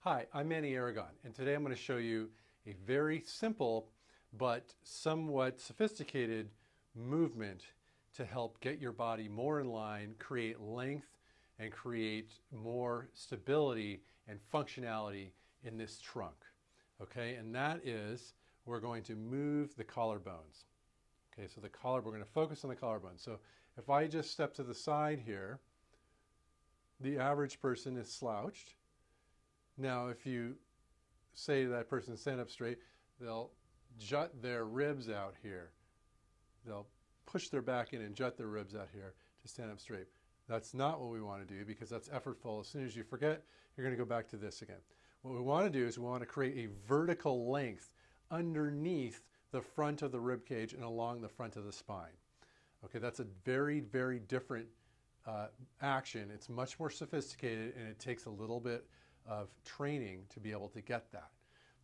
Hi, I'm Manny Aragon, and today I'm going to show you a very simple but somewhat sophisticated movement to help get your body more in line, create length, and create more stability and functionality in this trunk. Okay, and that is we're going to move the collarbones. Okay, so we're going to focus on the collarbone. So if I just step to the side here, the average person is slouched. Now, if you say to that person, stand up straight, they'll jut their ribs out here. They'll push their back in and jut their ribs out here to stand up straight. That's not what we want to do because that's effortful. As soon as you forget, you're going to go back to this again. What we want to do is we want to create a vertical length underneath the front of the rib cage and along the front of the spine. Okay, that's a very, very different action. It's much more sophisticated and it takes a little bit of training to be able to get that.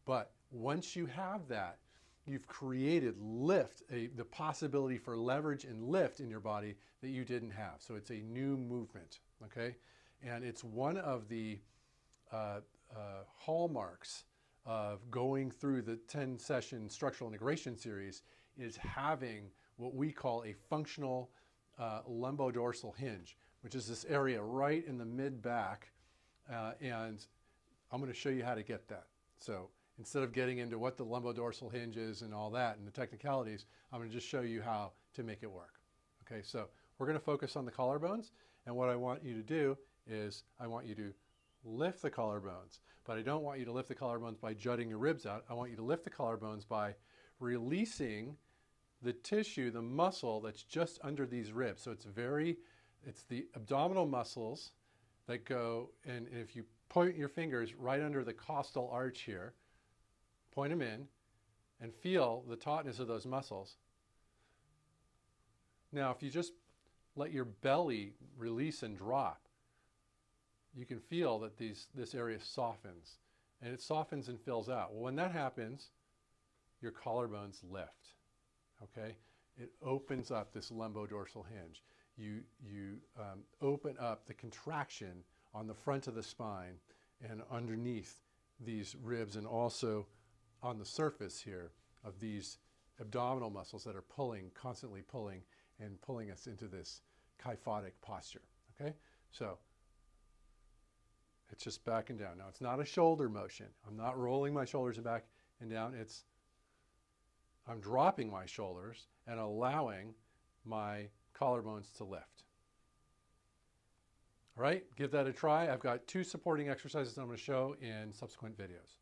But once you have that, you've created lift, the possibility for leverage and lift in your body that you didn't have. So it's a new movement, okay? And it's one of the hallmarks of going through the 10-session structural integration series is having what we call a functional lumbodorsal hinge, which is this area right in the mid-back. And I'm going to show you how to get that. So instead of getting into what the lumbodorsal hinge is and all that and the technicalities, I'm going to just show you how to make it work. Okay, so we're going to focus on the collarbones. And what I want you to do is I want you to lift the collarbones. But I don't want you to lift the collarbones by jutting your ribs out. I want you to lift the collarbones by releasing the tissue, the muscle that's just under these ribs. So it's the abdominal muscles that go, and if you point your fingers right under the costal arch here, point them in, and feel the tautness of those muscles. Now, if you just let your belly release and drop, you can feel that this area softens, and it softens and fills out. Well, when that happens, your collarbones lift. Okay, it opens up this lumbodorsal hinge. You open up the contraction on the front of the spine and underneath these ribs, and also on the surface here of these abdominal muscles that are constantly pulling us into this kyphotic posture. Okay, so it's just back and down. Now, it's not a shoulder motion. I'm not rolling my shoulders back and down. I'm dropping my shoulders and allowing my collarbones to lift. All right, give that a try. I've got 2 supporting exercises I'm going to show in subsequent videos.